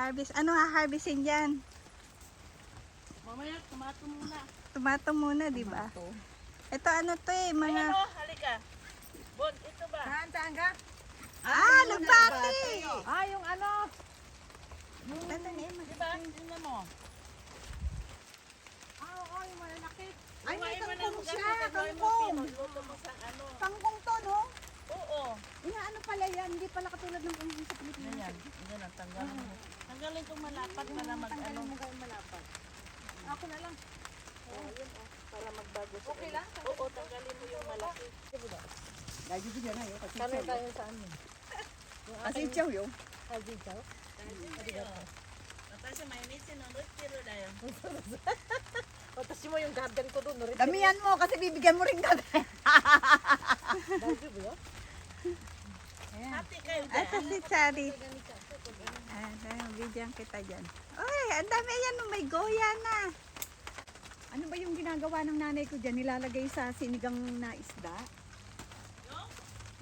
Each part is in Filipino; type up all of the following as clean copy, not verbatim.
Nag-harvest. Ano ha-harvestin dyan? Mamaya, tomato muna. Tomato muna, di ba? Ito ano to eh, mga... Ay, ano? Halika. Bon, ito ba? Saan ka? Lugbati! Yung ano? Ito na yun. Diba? Tingnan mo. Oo, yung malalaki. Ay, may kangkong siya, kangkong. Luto mo sa ano. Kangkong to, no? Oo. Ano pala yan? Hindi pala katulad ng kangkong sa Pilipinas. Ganyan. Ganyan, tanggalin mo. Tanggalin itong malapad para mag-ano. Tanggalin mo gawin malapad. Ako na lang. Para magbago sa Okay lang? Oo, tanggalin mo yung malaki. Lagi ko dyan ayo. Kami tayo sa amin. Asin chow yun. Asin chow? Tapos may misin ng pero dayo. Tapos mo yung garden ko doon. Damihan mo kasi bibigyan mo rin dati. Hati kayo dyan. Ito si Chari. Bigyan kita dyan. Uy, ang dami yan. May goya na. Ano ba yung ginagawa ng nanay ko dyan? Nilalagay sa sinigang na isda?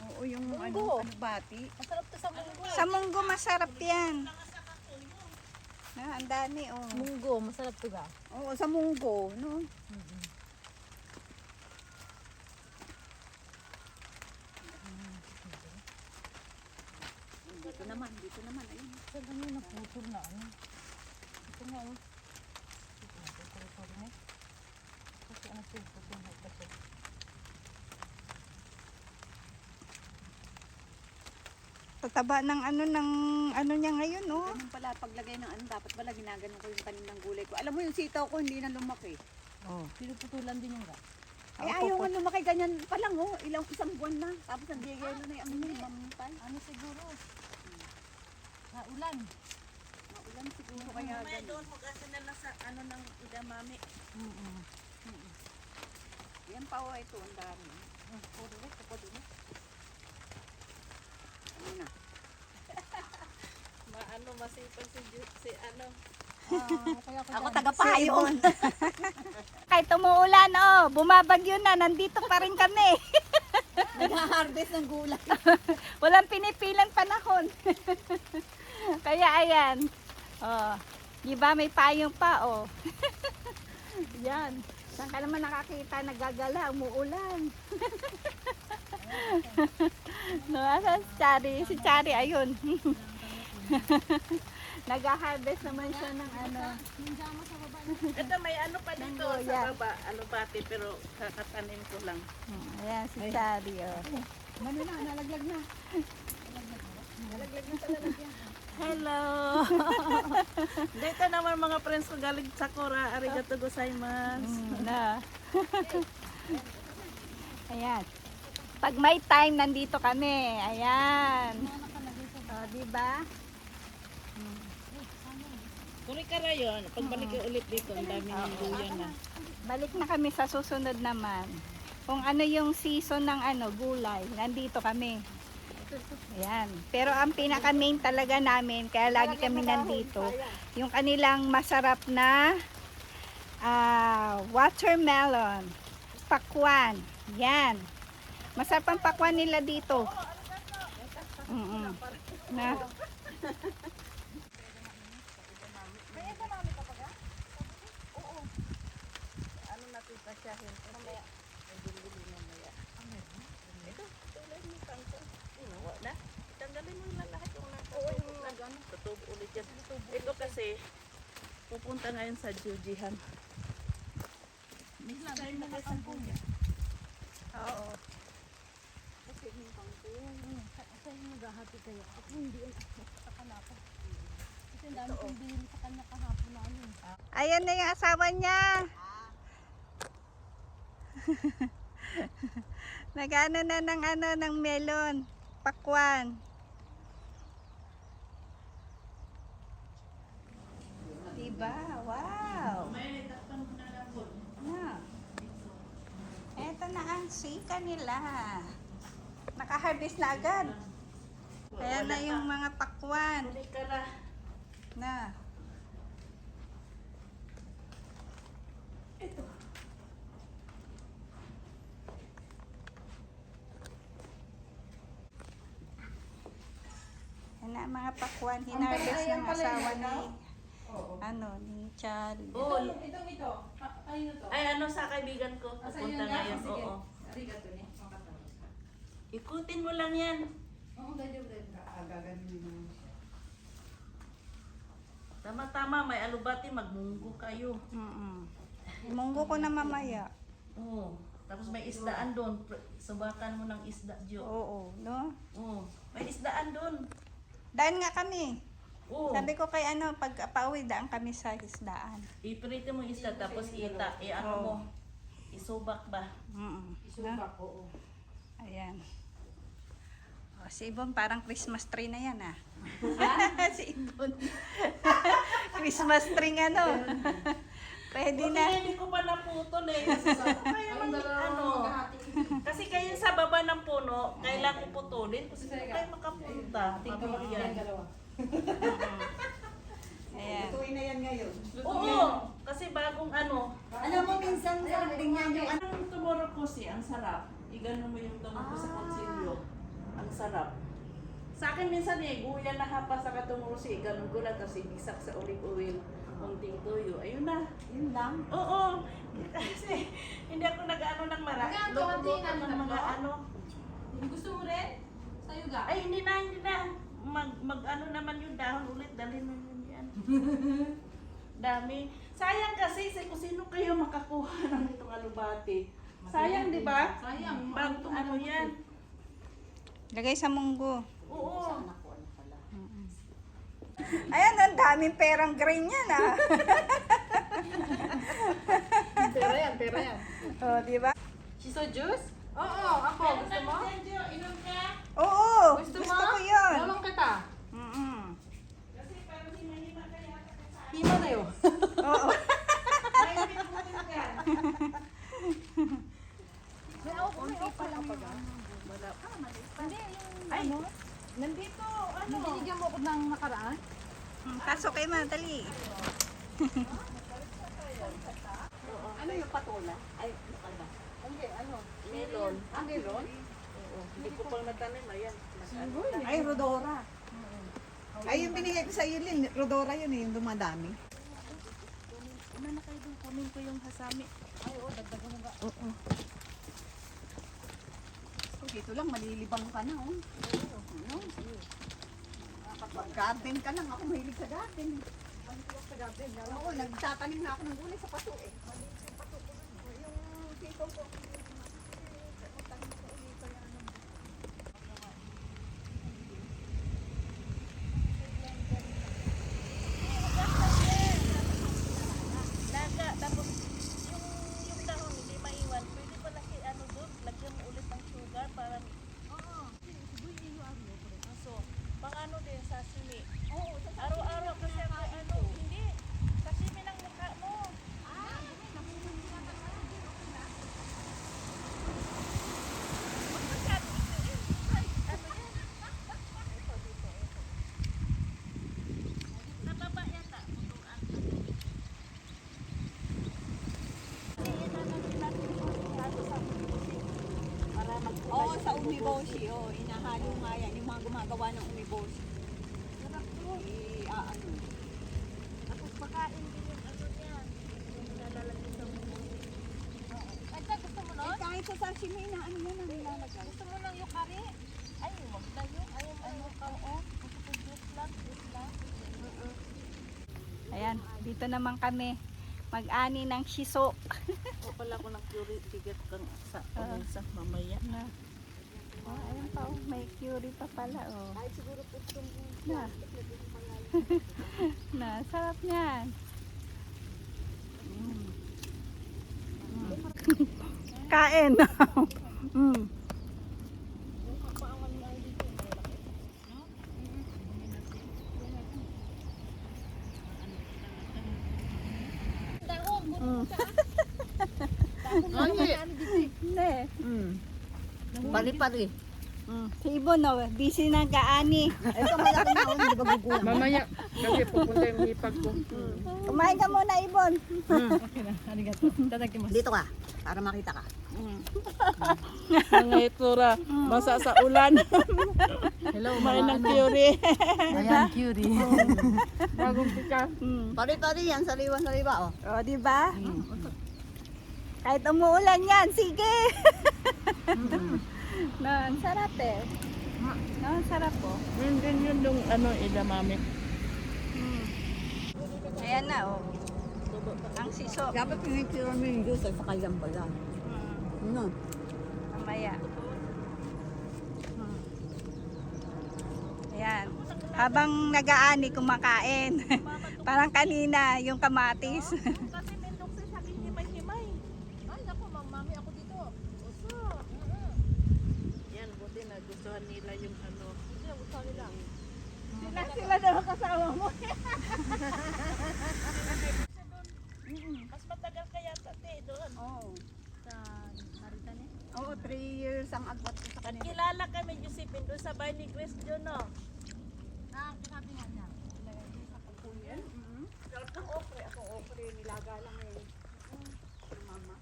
Oo, yung ano bati. Masarap to sa munggo. Sa munggo masarap yan. Ang dami oh. Munggo, masarap to ga. Oo, sa munggo, no? Dito naman, ayun. Saan kami naputol na ano? Ito nga oh. Ito na. Kasi ano ito? Ito na ito. Tataba ng ano niya ngayon oh. Ganun pala, paglagay ng ano, dapat pala ginaganon ko yung tanim ng gulay ko. Alam mo yung sitaw ko, hindi na lumaki. Oh. Pinuputulan din yung ga. Ayaw nga lumaki, ganyan pa lang oh. Isang buwan na. Tapos ang yelo na yung ano, mamantay. Ano siguro? Ulan. Maulan siguro kaya May ganun. doon mag-asa na lang sa ano ng idamami. Yan pa oh, ito, ang dami. Puro na. Ano na? Maano masipag si ano. Ako taga-payon. Kahit umuulan oh, bumabagyo na, nandito pa rin kami. Nag-harvest ng gulay. Walang pinipilang panahon. Kaya ayan. Oh, di ba may payong pa oh. Yan. Saan ka naman nakakita nagagala, umuulan. No, asa si Chari? Si Chari ayun. Nag-harvest naman siya ng ano. Ito may ano pa dito Manggoya. sa baba. Ano bati pero kakatanim ko lang. Ayan si Chari oh. Ano na, nalaglag na. Hello. Dito naman mga friends ko galing Sakura. Arigato gozaimasu. Na. Ayan. Pag may time, nandito kami. Ayan. O, diba? Kuri ka na yun. Pagbalik ko ulit dito, ang dami ng luya na. Balik na kami sa susunod naman. Kung ano yung season ng gulay, nandito kami. Ayan. Pero ang pinaka main talaga namin, kaya lagi kami nandito, yung kanilang masarap na watermelon, pakwan. Yan. Masarap ang pakwan nila dito. Na. Ano natin pasyahin? Mamaya. Bili mamaya. Ito, tulad mo kangkong. Na? Tanggalin mo lang lahat yung nagano. Tutubo ulit yan. Ito kasi, pupunta ngayon sa Jujihan. Next time na kasi niya. Oo. Kasi yung kangkong. Sa inyo maghahati kayo. Ako hindi. Sa kanapa. Kasi ang dami kong bilhin sa kanya kahapon na ano. Ayan na yung asawa niya. Nagano na ng melon, pakwan. Diba? Wow. Na. Eto na ang sika nila. Naka-harvest na agad. Ayan na yung mga pakwan. Hindi ka na. Na. Ayan na mga pakwan. Hinarvest ng asawa ni, ni Charlie. Oh, Ito. Ayun to. ay ano sa kaibigan ko. Pupunta ngayon. Sige. Oo. Arigato ni. Makatawa. Ikutin mo lang yan. Oo, ganyan. Tama-tama, may alubati, magmunggo kayo. Munggo ko na mamaya. Oo. Tapos may isdaan doon. Subakan mo ng isda, Jo. Oo, no? Oo. May isdaan doon. Daan nga kami. Oo. Sabi ko kay pag pauwi, daan kami sa isdaan. Iprito mo yung isda, tapos i-ano mo. Isubak ba? Isubak, oo. Ayan. O, si Ibon, parang Christmas tree na yan, si Ibon. Christmas tree nga, no? Pwede Buti na. hindi ko pa naputol eh. Kaya man, kasi kayo sa baba ng puno, kailangan ko putulin kasi hindi kayo makapunta. Tingnan yan. Ayan. Lutuin na yan ngayon. Oo, kasi bagong ano. Alam mo, minsan sarap din yan yung Ang tomorrow kasi, ang sarap. Igano mo yung tomorrow sa konsilyo. Ang sarap. Sa akin minsan guya na hapa sa katunguro si ganun ko lang kasi bisak sa olive oil, konting toyo. Ayun na. yun lang. Oo. Kasi hindi ako nag-ano ng marami. Luto ng mga ano. Gusto mo rin? Sa'yo ga? Ay, hindi na. Mag-ano naman yung dahon ulit. Dalhin mo yun yan. Dami. Sayang kasi kung sino kayo makakuha ng itong alubati. Sayang, di ba? Sayang. Bago ano yan. Lagay sa munggo. Oo. Ayan, ang daming perang grain yan, Pera yan. O, di ba? Shiso juice? Oo, ako. Gusto mo? Inom ka? Oo, Gusto gusto mo? ko yun. Lamang kita. Kasi parang hima-hima kaya sa Hima na yun. Oo. Ay, pinuputin ka. May ako konti pa lang yun. Hindi, yung ay, nandito, ano? Binigyan mo ako ng nakaraan? Pasok kayo, madali. Ano yung patola? Ay, ano? Hindi, ano? Melon. Ah, meron? Oo, hindi ko pang natanim, ayan. Ay, Rodora. Ay, yung binigay ko sa iyo, Lil, Rodora yun yung dumadami. Una na kayo doon, kunin ko yung hasami. Ay, oo, dagdagan mo ba? Oo. So, dito lang, malilibang ka na, oh. Ano? Pag-garden ka lang, ako mahilig sa garden. Mahilig ako sa garden. Oo, nagtatanim na ako ng gulay sa pato, eh. Mahilig yung pato ko. Yung sitaw ko. Laga, tapos yung dahon hindi maiwan. Pwede pa laki ano doon, lagyan mo ulit ng sugar para so, pang ano din sashimi. Oo, araw-araw kasi ako ano, hindi. Sashimi ng mukha mo. Sa baba yata, putuan. Oo, sa umiboshi, oh. Inahalo nga yan. Yung mga gumagawa ng umiboshi. Sarap to. Ano. Tapos pakain din yung ano niyan. Yung nalalagay sa mukha. Ay, Dad, gusto mo nun? Kahit sa sashimi na ano yan ang nilalagay. Gusto mo ng yukari? Ay, wag na yun. Ayaw mo yung kao. Gusto ko juice lang. Ayan, dito naman kami. Mag-ani ng shiso. O pala ko ng curry. Bigat kang sa sa mamaya. Na. Oh, ayan pa, oh. May curry pa pala, oh. Kahit siguro po itong Na. Na, sarap niyan. Kain. mm. Mm. Hindi. Pari-pari. Si Ibon, oh, busy na gaani. Ito malaki na ako, hindi ba gugulang? Mamaya. Kasi pupunta yung hipag ko. Kumain ka muna, Ibon. Dito ka, para makita ka. Mga itura, basa sa ulan. Hello, Kumain ng curry. Ayan, curie. Bagong pika. Pari-pari yan, saliwa-saliwa oh. O, di ba? Kahit umuulan yan, sige. No, ang sarap eh. No, ang sarap po. Yun din yun yung edamame. Ayan na, oh. Ang siso. Dapat pinitira mo yung juice at saka yan pala. Ano? Mamaya. Ayan. Habang nag-aani kumakain. Parang kanina, yung kamatis. Kasi mendong sa sabi himay-himay. Ay, naku, mami, ako dito. Uso. Yan, buti na gustuhan nila yung ano. Hindi, uso nila. Sila daw kasama mo. Mas matagal kaya tate doon. Oo. Sa Maritan eh. Oo, 3 years ang agwat ko sa kanila. Kilala kami, Josephine, doon sa bahay ni Grace John, no? Ah, sabi nga niya. Ilagay din sa pagkuyan. Sarap ng okre. Ako okre, nilaga lang eh. Mama.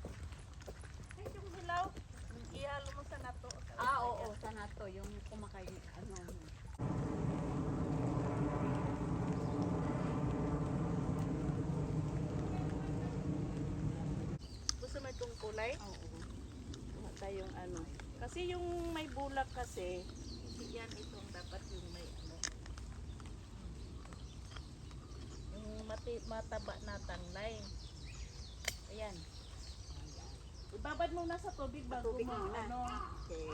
Ay, yung hilaw. Ihalo mo sa nato. Oo, sana to. Yung kumakain, ano. Gusto mo itong kulay? Oo. Kuha tayong ano. Kasi yung may bulak kasi, hindi yan itong dapat yung may ano. Yung mataba na tanglay. Ayan. Ibabad mo na sa tubig bago Tubig mo muna. ano. Okay.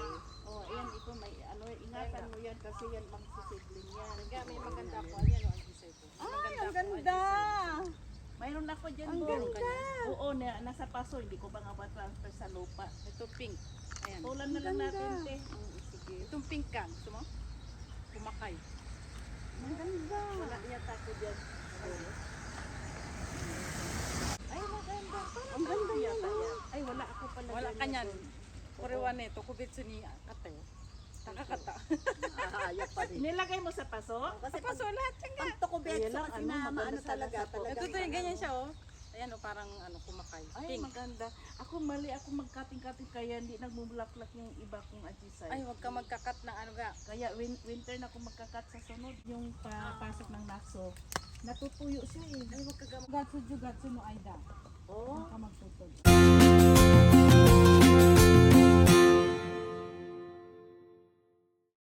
Oh, ayan ito may ano, ingatan mo yan kasi yan magsisidling yan. May maganda po. Ayan, ang gisay ko. Ay, ang ganda. Mayroon ako dyan Ang Bo. ganda. Oo, nasa paso, hindi ko pa nga transfer sa lupa. Ito pink. Ayan. Tulan na lang natin, te. Sige. Itong pink ka. Gusto mo? Kumakay. Ang ganda. Wala yata ako dyan. Ay, maganda. Ang ganda yan, Yata oh. yan. Ay, wala ako pala Wala dyan. ka niyan. Korewan eh. Tukubitsu ni Ate. Takakata. Hayop pa rin. Nilagay mo sa paso? Kasi Paso lahat yan nga. pag tukubet, Ayan lang, kasi ano, na maganda ano sana talaga, sa talaga. Ito yung ganyan siya oh. Ayan oh, parang ano, kumakay. Ay, Pink. maganda. Ako mali ako magkating-kating kaya hindi nagmumulaklak yung iba kong ajisay. Ay, huwag ka magkakat ng ano ga. Kaya winter na ako magkakat sa sunod. Yung papasok ng naso, natutuyo siya eh. Ay, huwag ka gamot. Gatsu no Aida. Oh,